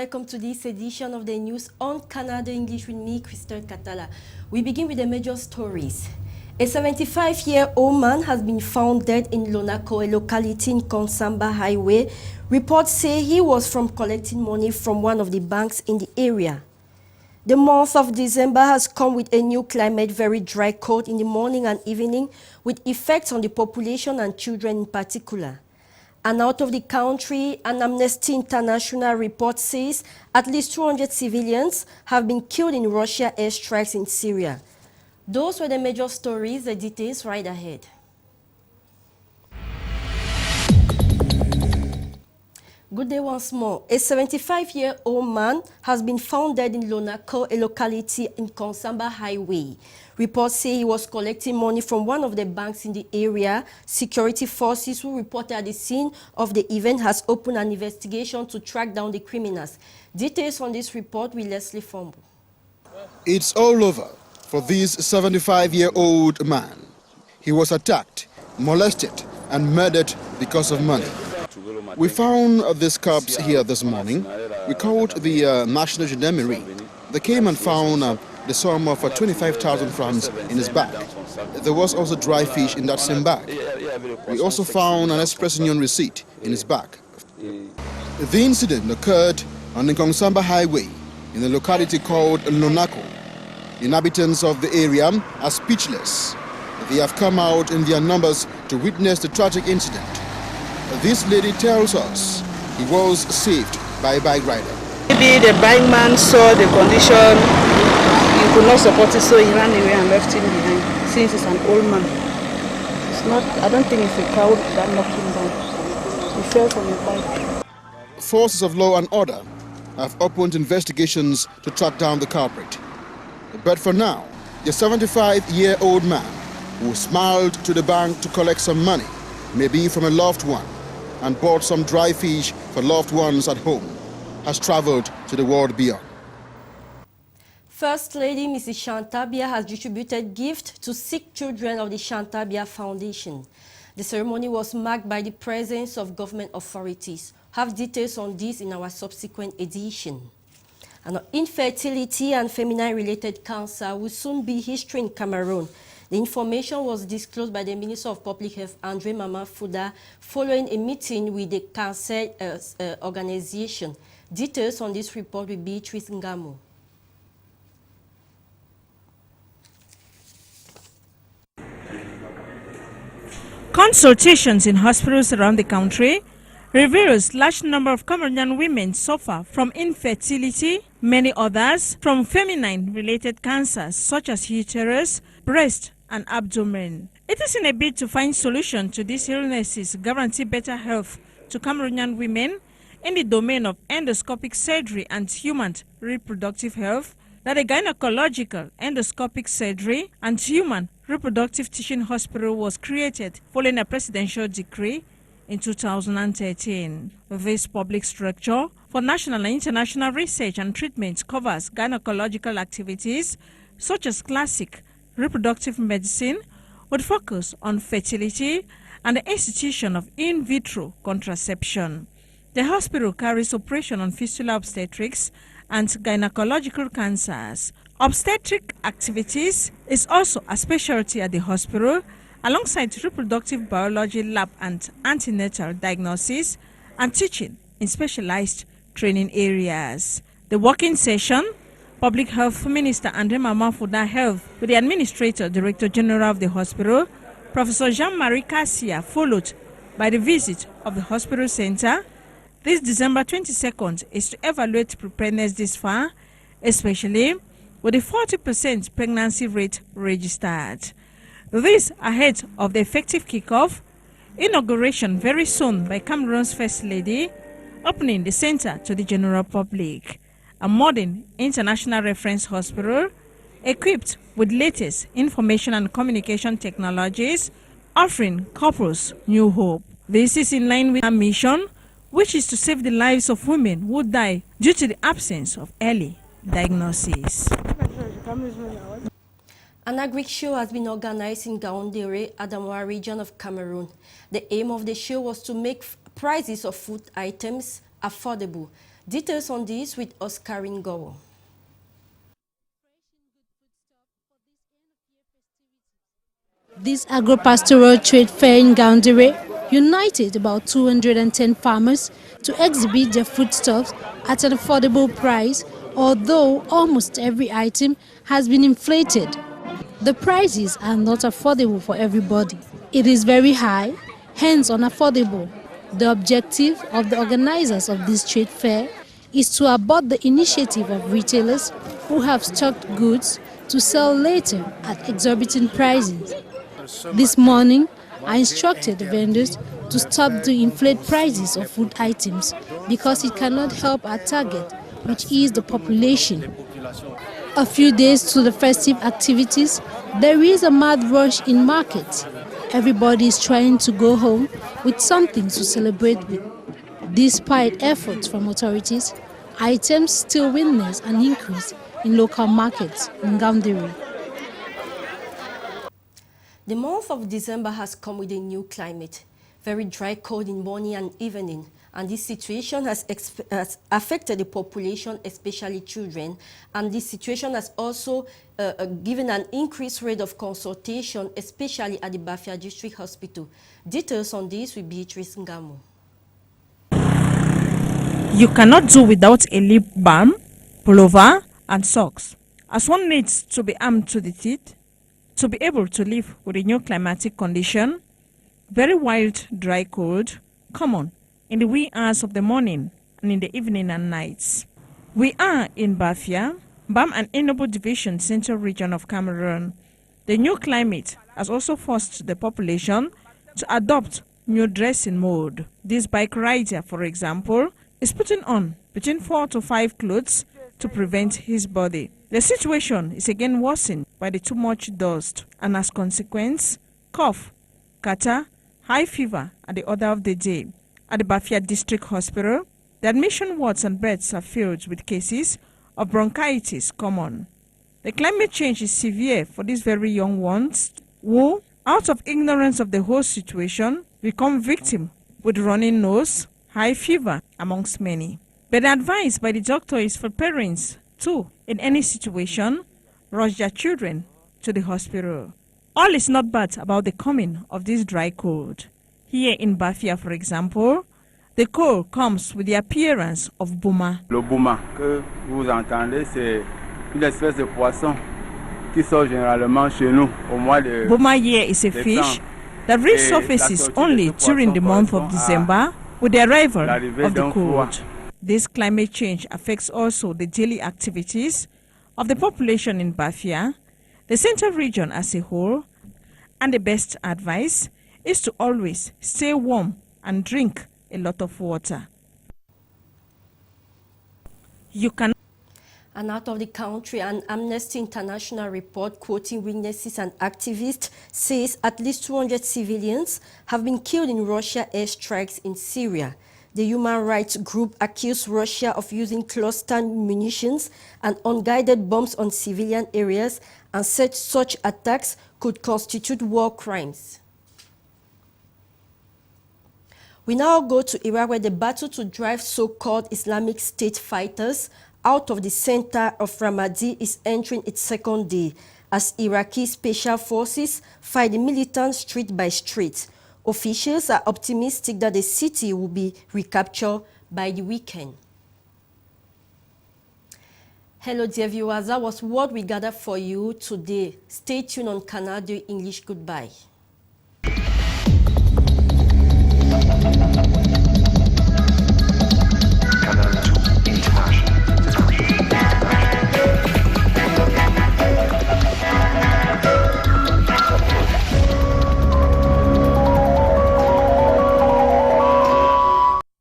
welcome to this edition of the news on Canada English with me, Christelle Katala. We begin with the major stories. A 75-year-old man has been found dead in Lonako, a locality in Konsamba Highway. Reports say he was collecting money from one of the banks in the area. The month of December has come with a new climate, very dry, cold in the morning and evening, with effects on the population and children in particular. And out of the country, an Amnesty International report says at least 200 civilians have been killed in Russia airstrikes in Syria. Those were the major stories, the details right ahead. Good day once more. A 75-year-old man has been found dead in Lonako, a locality in Konsamba Highway. Reports say he was collecting money from one of the banks in the area. Security forces who reported at the scene of the event has opened an investigation to track down the criminals. Details on this report with Leslie Fombo. It's all over for this 75-year-old man. He was attacked, molested, and murdered because of money. We found these cops here this morning. We called the National Gendarmerie. They came and found the sum of 25,000 francs in his bag. There was also dry fish in that same bag. We also found an express union receipt in his bag. The incident occurred on the Konsamba Highway in a locality called Lonako. The inhabitants of the area are speechless. They have come out in their numbers to witness the tragic incident. This lady tells us he was saved by a bike rider. Maybe the bike man saw the condition, he could not support it, so he ran away and left him behind, since he's an old man. It's not, I don't think it's a crowd that knocked him down. He fell from the bike. Forces of law and order have opened investigations to track down the culprit. But for now, the 75-year-old man who smiled to the bank to collect some money, maybe from a loved one, and bought some dry fish for loved ones at home, has traveled to the world beyond. First Lady Mrs. Chantabia has distributed gifts to sick children of the Chantabia Foundation. The ceremony was marked by the presence of government authorities. Have details on this in our subsequent edition. And infertility and feminine-related cancer will soon be history in Cameroon. The information was disclosed by the Minister of Public Health, Andre Mama Fuda, following a meeting with the cancer organization. Details on this report with Beatrice Ngamo. Consultations in hospitals around the country reveals large number of Cameroonian women suffer from infertility, many others from feminine-related cancers such as uterus, breast, and abdomen. It is in a bid to find solution to these illnesses, guarantee better health to Cameroonian women in the domain of endoscopic surgery and human reproductive health, that a gynecological endoscopic surgery and human reproductive teaching hospital was created following a presidential decree in 2013. This public structure for national and international research and treatment covers gynecological activities such as classic reproductive medicine with focus on fertility and the institution of in vitro contraception. The hospital carries operation on fistula obstetrics and gynecological cancers. Obstetric activities is also a specialty at the hospital, alongside reproductive biology lab and antenatal diagnosis and teaching in specialized training areas. The working session, Public Health Minister Andre Mama Fuda held with the Administrator Director General of the hospital, Professor Jean-Marie Cassia, followed by the visit of the hospital center. This December 22nd is to evaluate preparedness this far, especially with a 40% pregnancy rate registered. This ahead of the effective kickoff, inauguration very soon by Cameroon's First Lady, opening the center to the general public. A modern international reference hospital equipped with latest information and communication technologies, offering couples new hope. This is in line with our mission, which is to save the lives of women who die due to the absence of early diagnosis. An agri show has been organized in Gaoundéré, Adamawa region of Cameroon. The aim of the show was to make prices of food items affordable. Details on this with Oscar Ngoro. This agro-pastoral trade fair in Gaundere united about 210 farmers to exhibit their foodstuffs at an affordable price, although almost every item has been inflated. The prices are not affordable for everybody. It is very high, hence unaffordable. The objective of the organizers of this trade fair is to abort the initiative of retailers who have stocked goods to sell later at exorbitant prices. This morning, I instructed the vendors to stop the inflate prices of food items because it cannot help our target, which is the population. A few days to the festive activities, there is a mad rush in markets. Everybody is trying to go home with something to celebrate with. Despite efforts from authorities, items still witness an increase in local markets in Gaundere. The month of December has come with a new climate. Very dry, cold in morning and evening. And this situation has affected the population, especially children. And this situation has also given an increased rate of consultation, especially at the Bafia District Hospital. Details on this with Beatrice Ngamo. You cannot do without a lip balm, pullover, and socks, as one needs to be armed to the teeth to be able to live with a new climatic condition. Very wild, dry cold, common in the wee hours of the morning and in the evening and nights. We are in Bafia, Bam and Enobo Division, Central Region of Cameroon. The new climate has also forced the population to adopt new dressing mode. This bike rider, for example, is putting on between 4 to 5 clothes to prevent his body. The situation is again worsened by the too much dust, and as consequence, cough, catarrh, high fever at the order of the day. At the Bafia District Hospital, the admission wards and beds are filled with cases of bronchitis common. The climate change is severe for these very young ones who, out of ignorance of the whole situation, become victim with running nose, high fever, amongst many. But the advice by the doctor is for parents to, in any situation, rush their children to the hospital. All is not bad about the coming of this dry cold. Here in Bafia, for example, the cold comes with the appearance of bouma. Le bouma que vous entendez, c'est une espèce de poisson qui sort généralement chez nous au mois de Bouma here is a fish that resurfaces only during the month of December with the arrival of the cold. This climate change affects also the daily activities of the population in Bafia, the central region as a whole, and the best advice is to always stay warm and drink a lot of water. And out of the country, an Amnesty International report quoting witnesses and activists says at least 200 civilians have been killed in Russian airstrikes in Syria. The human rights group accused Russia of using cluster munitions and unguided bombs on civilian areas and said such attacks could constitute war crimes. We now go to Iraq, where the battle to drive so-called Islamic State fighters out of the center of Ramadi is entering its second day as Iraqi special forces fight the militants street by street. Officials are optimistic that the city will be recaptured by the weekend. Hello dear viewers, that was what we gathered for you today. Stay tuned on Canal English. Goodbye.